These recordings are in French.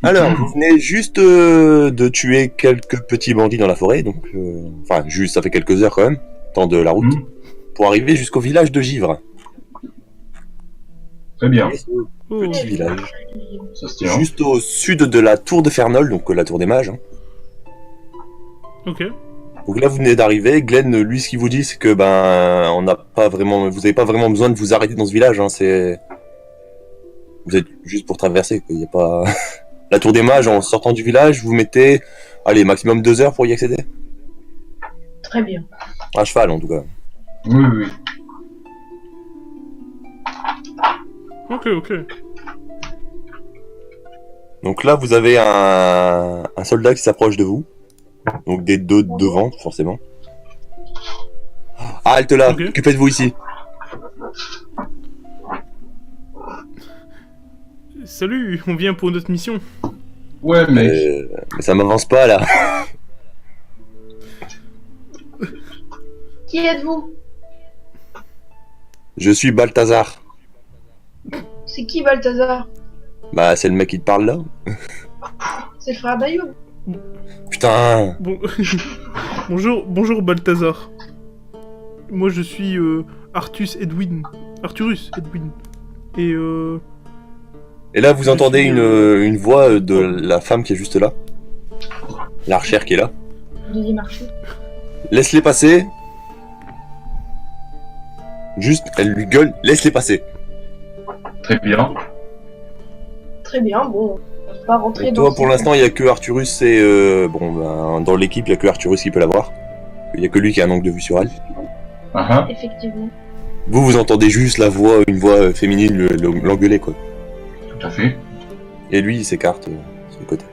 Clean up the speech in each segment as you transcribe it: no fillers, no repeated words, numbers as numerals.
Alors, vous venez juste de tuer quelques petits bandits dans la forêt, donc... Enfin, juste, ça fait quelques heures quand même, temps de la route, pour arriver jusqu'au village de Givre. Très bien. Et ce Oh. petit village, Ça se tient. juste au sud de la tour de Fernol, donc la tour des mages. Hein. Ok. Donc là, vous venez d'arriver. Glenn, lui, ce qu'il vous dit, c'est que on n'a pas vraiment, vous n'avez pas vraiment besoin de vous arrêter dans ce village. Hein, c'est, vous êtes juste pour traverser. Quoi. Il y a pas la tour des mages en sortant du village. Vous mettez, allez, maximum 2 heures pour y accéder. Très bien. À cheval, en tout cas. Oui, oui. Ok. Donc là, vous avez un soldat qui s'approche de vous. Donc des deux devant, forcément. Ah, halte là. Ok. Que faites-vous ici? Salut, on vient pour notre mission. Ouais, mec. Mais ça m'avance pas là. Qui êtes-vous? Je suis Balthazar. C'est qui Balthazar? Bah, c'est le mec qui te parle là. C'est le frère d'Ayoub. Putain. Bon... bonjour Balthazar. Moi je suis Arthurus Edwin. Et Et là, vous Je entendez suis, une voix de la femme qui est juste là. L'archère qui est là. Deuxième marché. Laisse-les passer. Juste, elle lui gueule, laisse-les passer. Très bien. Très bien, bon. On va pas rentrer Et dans. toi, pour l'instant, il y a que Arthurus et... dans l'équipe, il y a que Arthurus qui peut l'avoir. Il y a que lui qui a un angle de vue sur elle. Ah, Effectivement. Vous entendez juste la voix, une voix féminine l'engueuler, quoi. tout à fait. Et lui, il s'écarte sur le côté.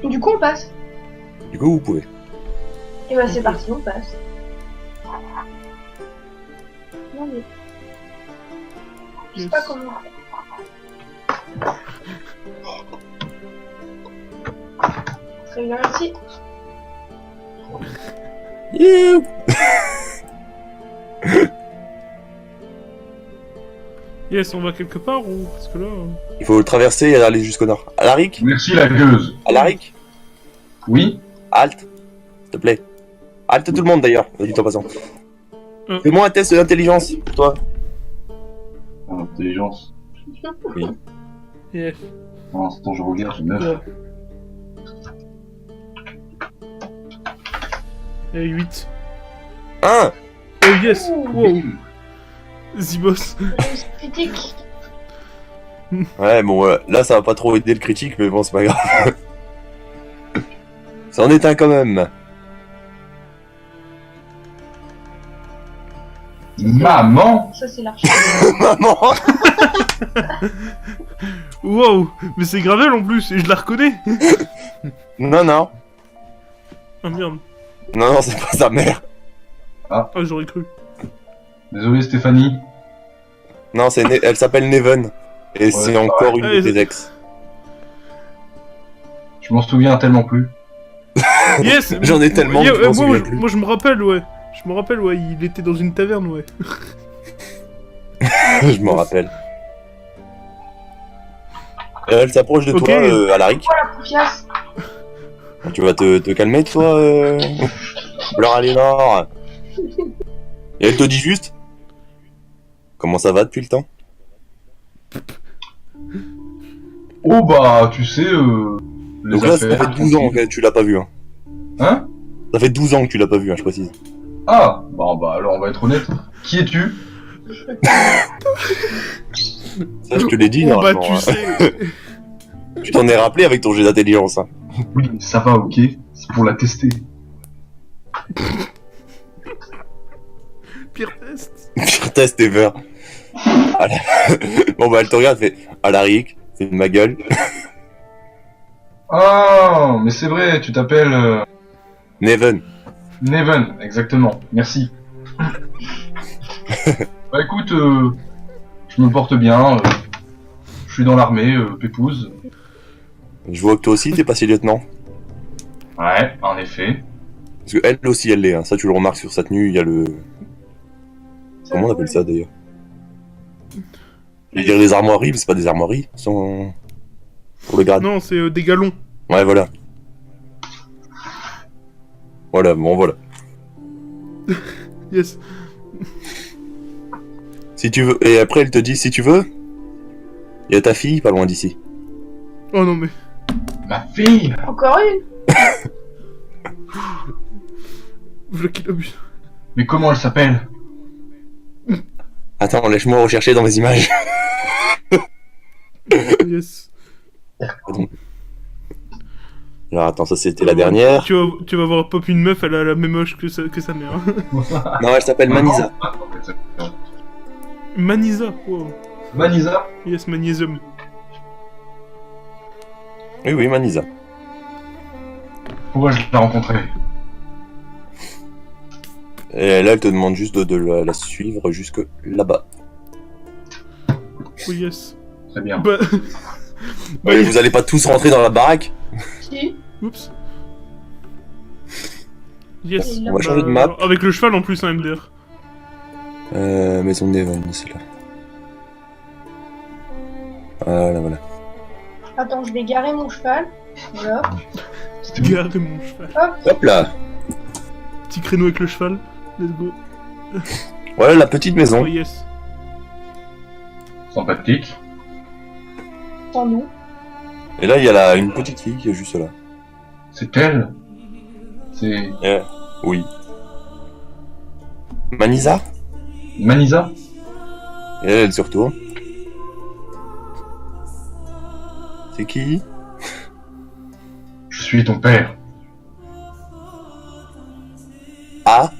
Du coup, on passe. Du coup, vous pouvez. Et bah, c'est parti, on passe. Non, mais. Je sais pas comment. Très bien, merci. Youp. Yes, on va quelque part ou... Parce que là... Il faut le traverser et aller jusqu'au nord. Alaric? Merci, la gueuse. Alaric? Oui. Halte, s'il te plaît. Halte tout le monde d'ailleurs, dit en passant. Fais-moi un test d'intelligence, toi. Intelligence. Yes. Pour l'instant, je regarde, j'ai 9. Et 8. 1. Oh yes. Wow. Zibos. Critique. Ouais, bon, là ça va pas trop aider le critique, mais bon, c'est pas grave. Ça en est un quand même. Maman. Ça, c'est l'archer. Maman. Wow. Mais c'est Gravel en plus, et je la reconnais. Non, non. Ah merde. Non, c'est pas sa mère. Ah, j'aurais cru. Désolé, Stéphanie. Non, elle s'appelle Neven. Et c'est encore une de tes ex. Je m'en souviens tellement plus. Yes. J'en ai tellement que je m'en souviens plus. Moi je me rappelle, ouais. Je me rappelle, ouais, il était dans une taverne, ouais. Je m'en rappelle. Elle s'approche de toi, Alaric. Voilà, confiance. Tu vas te calmer, toi, Bleur Aliénor. Et elle te dit juste... Comment ça va depuis le temps? Oh bah, tu sais, les Donc là, ça affaires, fait 12 ans que tu l'as pas vu. Hein. Hein? Ça fait 12 ans que tu l'as pas vu, hein, je précise. Ah, bah alors on va être honnête. Qui es-tu? Ça, je te l'ai dit, Oh bah normalement, tu hein. sais. Tu t'en es rappelé avec ton jet d'intelligence. Hein. Oui, ça va, ok. C'est pour la tester. Pire test. Pire test ever. Bon bah elle te regarde, fait Alaric, c'est de ma gueule. Ah, mais c'est vrai, tu t'appelles Neven. Neven, exactement. Merci. Bah écoute, je me porte bien. Je suis dans l'armée, pépouze. Je vois que toi aussi t'es passé lieutenant. Ouais, en effet. Parce que elle aussi elle l'est, hein. Ça tu le remarques sur sa tenue, il y a le... Comment on appelle ça d'ailleurs? Je veux dire les armoiries, mais c'est pas des armoiries. Sont... Pour le grade. Non, c'est des galons. Ouais, voilà. Voilà, bon, voilà. Yes. Si tu veux. Et après, elle te dit si tu veux. Il y a ta fille pas loin d'ici. Oh non, mais. Ma fille! Encore une? Voilà qu'il abuse. Mais comment elle s'appelle? Attends, laisse-moi rechercher dans mes images. Yes. Alors attends, ça c'était la dernière. Tu vas voir pop une meuf, elle a la même âge que sa mère. Non, elle s'appelle Manisa. Manisa. Wow. Manisa? Yes, magnésium. Oui, oui, Manisa. Pourquoi je l'ai rencontrée? Et là, elle te demande juste de la suivre jusque là-bas. Oh yes. Très bien. Bah. Ouais, vous allez pas tous rentrer dans la baraque? Si. Oups. Yes. On va changer de map. Avec le cheval en plus, un MDR. Maison d'Evan, c'est là. Voilà, voilà. Attends, je vais garer mon cheval. Voilà. Garer mon cheval. Hop là. Petit créneau avec le cheval. Let's go. Voilà la petite maison. Oh yes. Sympathique. Sans nous. Et là, il y a une petite fille qui est juste là. C'est elle? C'est Oui. Manisa? Manisa? Et elle se retourne. C'est qui? Je suis ton père. Ah?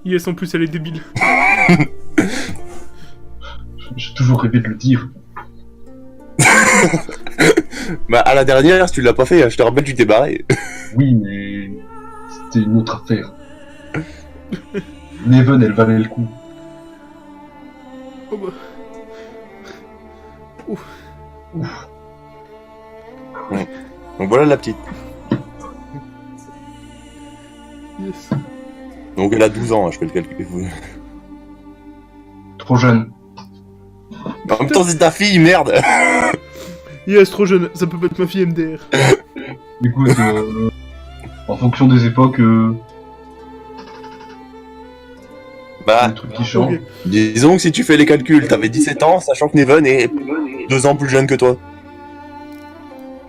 Yes, en plus elle est débile. J'ai toujours rêvé de le dire. Bah, à la dernière, si tu l'as pas fait, je te rappelle, tu t'es barré. Oui, mais c'était une autre affaire. Neven, elle valait le coup. Oh bah. Ouf. Donc voilà la petite. Yes. Donc elle a 12 ans, je fais le calcul. Trop jeune. En même temps, c'est ta fille, merde. Yes, trop jeune. Ça peut pas être ma fille MDR. Écoute, en fonction des époques, Bah, des trucs qui changent. Ok. disons que si tu fais les calculs, t'avais 17 ans, sachant que Neven est 2 ans plus jeune que toi.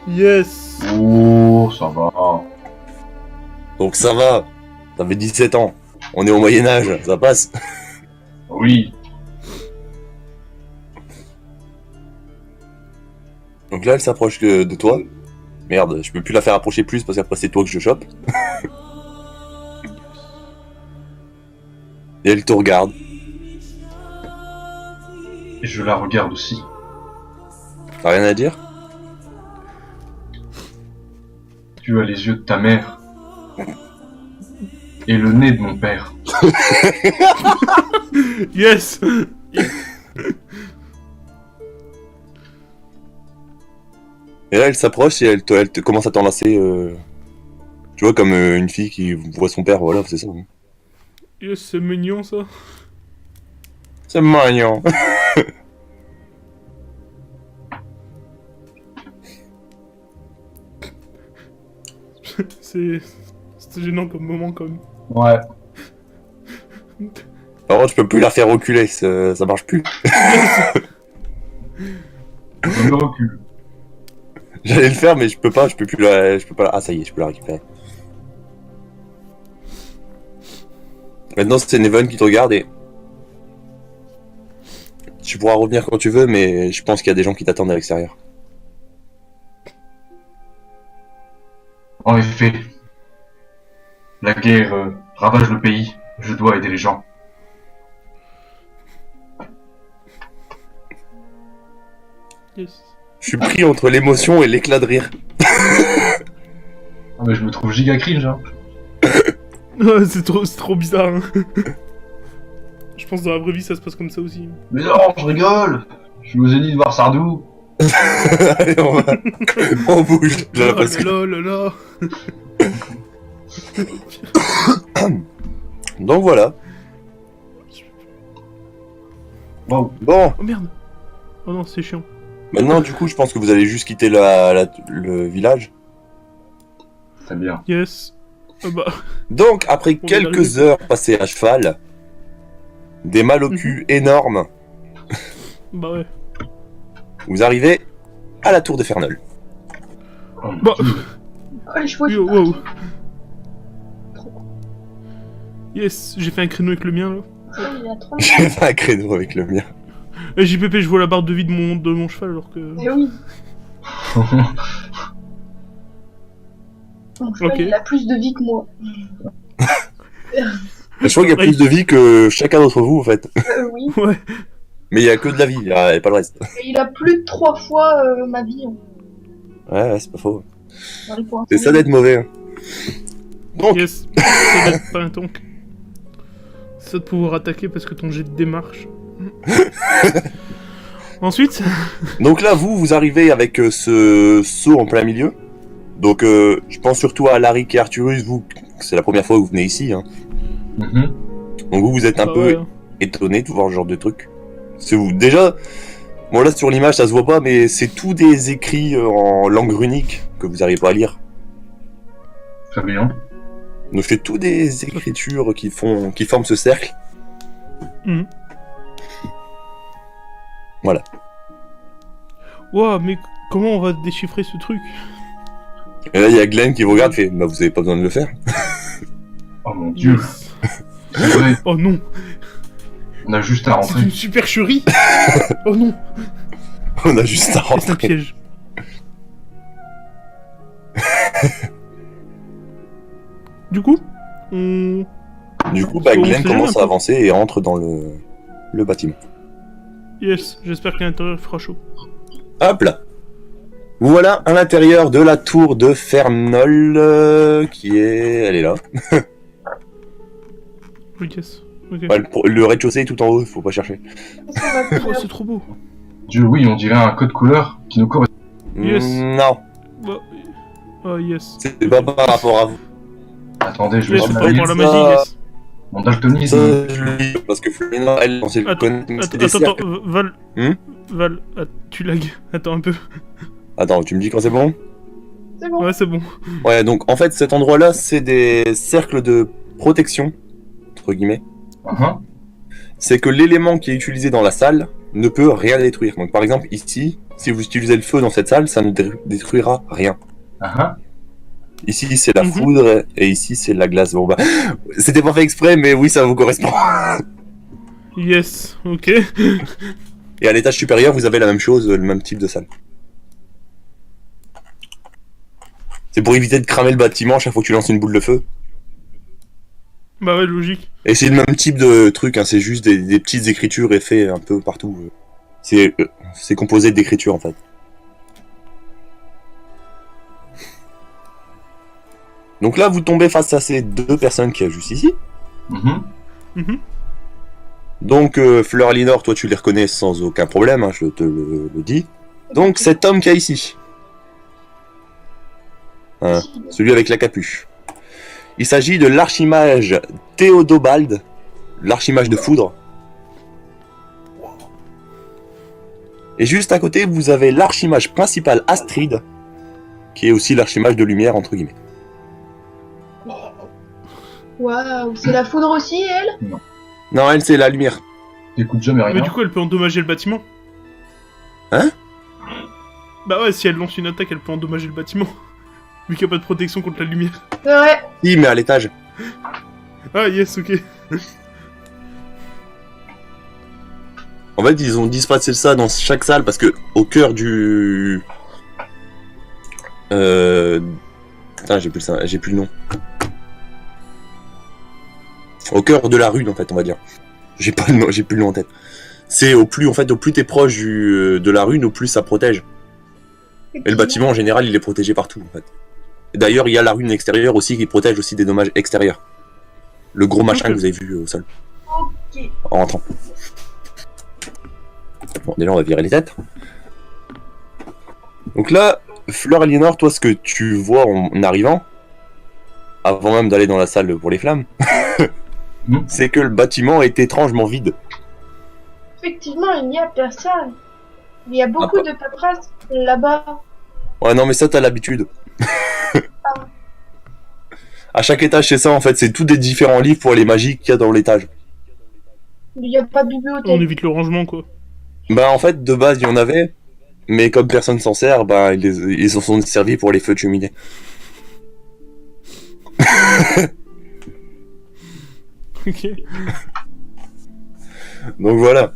Yes. Oh, ça va. Donc ça va. T'avais 17 ans. On est au Moyen-Âge, ça passe. Oui. Donc là, elle s'approche de toi. Merde, je peux plus la faire approcher plus parce qu'après c'est toi que je chope. Et elle te regarde. Et je la regarde aussi. T'as rien à dire? Tu as les yeux de ta mère. Et le nez de mon père. Yes. Et là, elle s'approche et elle te commence à t'enlacer. Tu vois, comme une fille qui voit son père, voilà, c'est ça. Hein. Yes, c'est mignon ça. C'est mignon. C'est gênant comme moment quand même. Ouais. Par contre, je peux plus la faire reculer, ça marche plus. Je me recule. J'allais le faire, mais je peux pas Ah, ça y est, je peux la récupérer. Maintenant, c'est Neven qui te regarde et... Tu pourras revenir quand tu veux, mais je pense qu'il y a des gens qui t'attendent à l'extérieur. En effet. La guerre ravage le pays. Je dois aider les gens. Yes. Je suis pris entre l'émotion et l'éclat de rire. Ah mais je me trouve giga cringe, hein. C'est trop bizarre. Hein. Je pense que dans la vraie vie ça se passe comme ça aussi. Mais non, je rigole. Je suis aux Zénith de voir Sardou. Allez, on bouge. Là, parce que... là. Donc voilà. Wow. Bon, Oh merde. Oh non, c'est chiant. maintenant du coup je pense que vous allez juste quitter le village. C'est bien. Yes. Bah, Donc après On vient quelques d'arriver. heures passées à cheval, des mâles au cul énormes, bah ouais. vous arrivez à la tour de Fernol. Oh, mon Bah, Dieu. Oh, les chevaux. yo, wow. Yes, j'ai fait un créneau avec le mien là. Il a trop. J'ai fait un créneau avec le mien. Et JPP, je vois la barre de vie de mon cheval alors que. Eh oui. Mon cheval, Ok. il a plus de vie que moi. Je crois qu'il y a plus de vie que chacun d'entre vous en fait. Oui. Ouais. Mais il y a que de la vie, il y a pas le reste. Et il a plus de 3 fois ma vie. Ouais, c'est pas faux. Dans les points. C'est ça d'être mauvais. hein. Donc, Yes. Ça d'être pas un tank. C'est ça de pouvoir attaquer parce que ton jet de démarche. Ensuite. donc là, vous arrivez avec ce saut en plein milieu. Donc, je pense surtout à Larry et Arturus, vous, c'est la première fois que vous venez ici. Hein. Mhm. Donc vous êtes un bah peu ouais. étonné de voir ce genre de truc. C'est vous. Déjà, bon là sur l'image ça se voit pas, mais c'est tous des écrits en langue runique que vous n'arrivez pas à lire. Très bien. Donc c'est tous des écritures qui forment ce cercle. Mhm. Voilà. Ouah, mais comment on va déchiffrer ce truc? Et là il y a Glenn qui vous regarde et fait bah vous avez pas besoin de le faire. Oh mon Dieu. Yes. C'est vrai, Oh non, on a juste à c'est rentrer. une supercherie. Oh non, On a juste à c'est un rentrer. piège. Du coup, on... Du coup bah On Glenn sait commence un à peu. avancer et entre dans le bâtiment. Yes, j'espère qu'à l'intérieur il fera chaud. Hop là. Voilà à l'intérieur de la tour de Fernol elle est là. Oui, yes. Ok. Ouais, le rez-de-chaussée est tout en haut, faut pas chercher. Ça va Oh, faire. c'est trop beau. Dieu, oui, on dirait un code couleur qui nous correspond. Yes. Non, Bah... Oh yes. c'est pas par rapport à vous. Attendez, je vais Yes, sur c'est ma pas liste. pour la magie, yes. Mon daltonisme. Ça, je le dis parce que Florina, elle, on sait Attends, c'est des cercles. attends, Val... Val, tu lagues. Attends un peu. Attends, tu me dis quand c'est bon? C'est bon. Ouais, c'est bon. Ouais, donc en fait, cet endroit-là, c'est des cercles de protection, entre guillemets. Mhm. C'est que l'élément qui est utilisé dans la salle ne peut rien détruire. Donc par exemple, ici, si vous utilisez le feu dans cette salle, ça ne détruira rien. Mhm. Ici, c'est la Mhm. foudre, et ici, c'est la glace. Bon bah, c'était pas fait exprès, mais oui, ça vous correspond. Yes, ok. Et à l'étage supérieur, vous avez la même chose, le même type de salle. C'est pour éviter de cramer le bâtiment chaque fois que tu lances une boule de feu. Bah ouais, logique. Et c'est le même type de truc, hein, c'est juste des petites écritures et faits un peu partout. C'est composé d'écritures en fait. Donc là, vous tombez face à ces deux personnes qui y a juste ici. Mhm. Mhm. Donc Fleur Alinor, toi tu les reconnais sans aucun problème, hein, je te le dis. Donc cet homme qu'il y a ici. Hein, celui avec la capuche. Il s'agit de l'archimage Théodobald, l'archimage de foudre. Et juste à côté, vous avez l'archimage principal Astrid, qui est aussi l'archimage de lumière, entre guillemets. Waouh, c'est la foudre aussi, elle? Non, elle, c'est la lumière. T'écoutes jamais Mais rien. du coup, elle peut endommager le bâtiment. Hein? Bah ouais, si elle lance une attaque, elle peut endommager le bâtiment. Vu qu'il n'y a pas de protection contre la lumière. C'est vrai. Si, mais à l'étage. Ah yes, ok. En fait, ils ont dispatché ça dans chaque salle parce que au cœur du... Putain, j'ai plus le nom. Au cœur de la rune, en fait, on va dire. J'ai pas le nom, j'ai plus le nom en tête. C'est au plus t'es proche de la rune, au plus ça protège. Et le bâtiment, en général, il est protégé partout, en fait. Et d'ailleurs, il y a la rune extérieure aussi qui protège aussi des dommages extérieurs. Le gros machin que vous avez vu au sol. Ok. En rentrant. Bon, déjà, on va virer les têtes. Donc là, Fleur Aliénor, toi, ce que tu vois en arrivant, avant même d'aller dans la salle pour les flammes, c'est que le bâtiment est étrangement vide. effectivement, il n'y a personne. Il y a beaucoup de paperasse là-bas. Ouais, non, mais ça, t'as l'habitude. À chaque étage, c'est ça, en fait. C'est tous des différents livres pour les magies qu'il y a dans l'étage. Il n'y a pas de On bibliothèque. évite le rangement, quoi. Bah, en fait, de base, il y en avait. Mais comme personne s'en sert, bah, ils s'en sont servis pour les feux de cheminée. Ok. Donc voilà.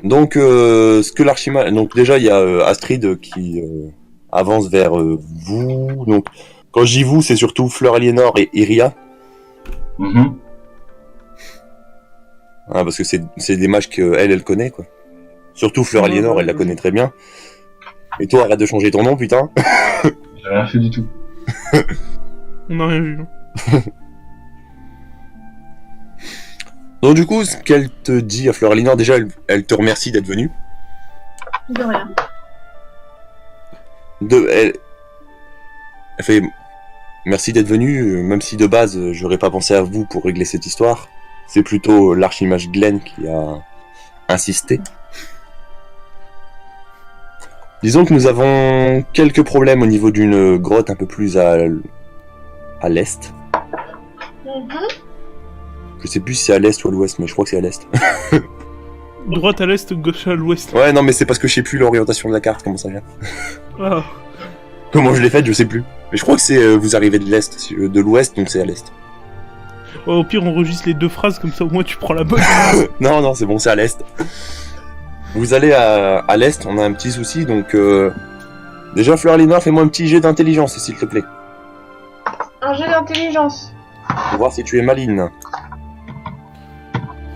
Donc, ce que l'archimage... Donc déjà, il y a Astrid qui avance vers vous. Donc, quand je dis vous, c'est surtout Fleur Aliénor et Iria. Mhm. Hein, parce que c'est des mages qu'elle connaît, quoi. Surtout Fleur Ouais, Aliénor, ouais, elle la ouais. connaît très bien. Et toi, arrête de changer ton nom, putain. J'ai rien fait du tout. On n'a rien vu. Hein. Donc du coup, ce qu'elle te dit à Fleur Aliénor, déjà, elle te remercie d'être venue. De rien. Elle fait merci d'être venu, même si de base j'aurais pas pensé à vous pour régler cette histoire. C'est plutôt l'archimage Glenn qui a insisté. Disons que nous avons quelques problèmes au niveau d'une grotte un peu plus à l'est. Mhm. Je sais plus si c'est à l'est ou à l'ouest, mais je crois que c'est à l'est. Droite à l'est, gauche à l'ouest. Ouais, non, mais c'est parce que je sais plus l'orientation de la carte, comment ça vient. Ah. Comment je l'ai faite, je sais plus. Mais je crois que c'est vous arrivez de l'est, de l'ouest, donc c'est à l'est. Ouais, au pire, on enregistre les deux phrases, comme ça au moins tu prends la bonne. Non, non, c'est bon, c'est à l'est. Vous allez à l'est, on a un petit souci, donc... Déjà, Fleur Aliénor, fais-moi un petit jet d'intelligence, s'il te plaît. Un jeu d'intelligence. Pour voir si tu es maligne.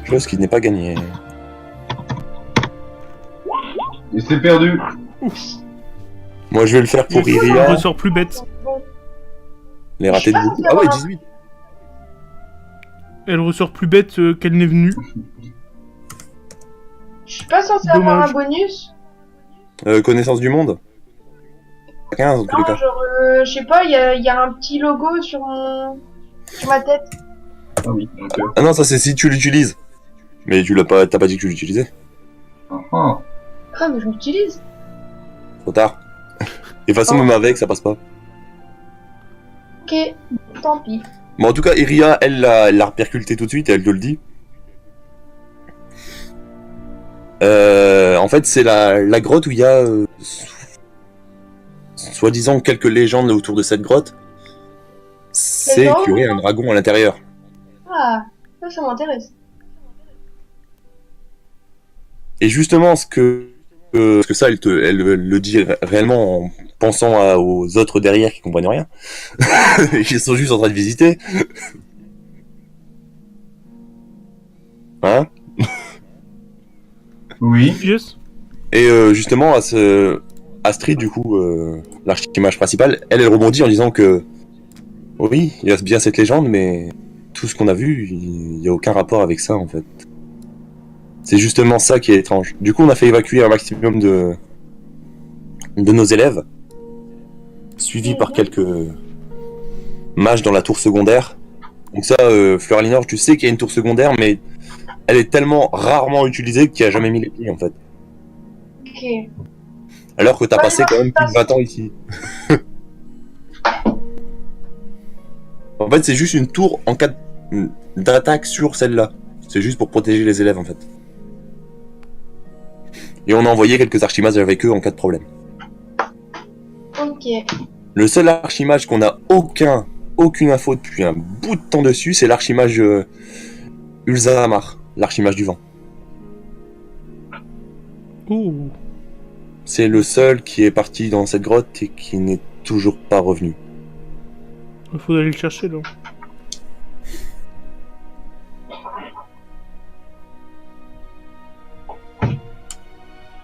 Chose qui n'est pas gagnée. Et c'est perdu. Moi, je vais le faire pour Elle Iria. ressort plus bête. Bon. Les ratés de beaucoup. Ah ouais, 18. Elle ressort plus bête qu'elle n'est venue. Je suis pas censé avoir Dommage. un bonus. Connaissance du monde 15 en tous les Non, cas. genre, je sais pas, il y a un petit logo sur ma tête. Ah oui, donc... Ah non, ça c'est si tu l'utilises. Mais tu t'as pas dit que tu l'utilisais. Ah. Ah, mais je l'utilise. Trop tard. Et de toute façon, Oh. même avec, ça passe pas. Ok, tant pis. Bon, en tout cas, Iria, elle l'a repercuté tout de suite et elle te le dit. En fait, c'est la grotte où il y a, soi-disant, quelques légendes autour de cette grotte. C'est Légendes qu'il y aurait un dragon à l'intérieur. Ah, ça m'intéresse. Et justement, ce que ça, elle le dit réellement en pensant aux autres derrière qui comprennent rien. Et qui sont juste en train de visiter. Hein? Oui. Yes. Et justement, Astrid, du coup, l'archimage principal, elle rebondit en disant que oui, il y a bien cette légende, mais tout ce qu'on a vu, il n'y a aucun rapport avec ça, en fait. C'est justement ça qui est étrange. Du coup, on a fait évacuer un maximum de nos élèves, suivis par quelques mages dans la tour secondaire. Donc ça, Fleur Aliénor, tu sais qu'il y a une tour secondaire, mais elle est tellement rarement utilisée qu'il n'y a jamais mis les pieds, en fait. Ok. Alors que t'as Ouais, passé non, quand même plus de 20 ans ici. En fait, c'est juste une tour en cas d'attaque sur celle-là. C'est juste pour protéger les élèves, en fait. Et on a envoyé quelques archimages avec eux en cas de problème. Ok. Le seul archimage qu'on a aucune info depuis un bout de temps dessus, c'est l'archimage Ulzamar, l'archimage du vent. Oh. C'est le seul qui est parti dans cette grotte et qui n'est toujours pas revenu. Il faut aller le chercher là.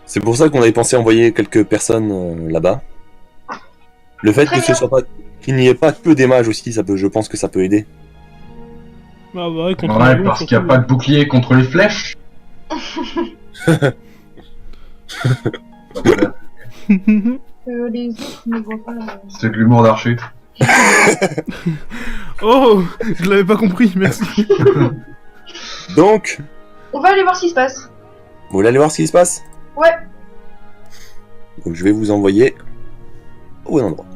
C'est pour ça qu'on avait pensé envoyer quelques personnes là-bas. Le fait Très que ce bien. soit pas, qu'il n'y ait pas que des mages aussi, je pense que ça peut aider. Ah bah ouais, contre un Ouais, dragon, parce qu'il n'y a surtout. pas de bouclier contre les flèches. Les autres ne voient pas. C'est de l'humour d'archer. Oh, je l'avais pas compris, merci. Donc, On va aller voir ce qui se passe. vous voulez aller voir ce qui se passe? Ouais. Donc je vais vous envoyer au bon endroit.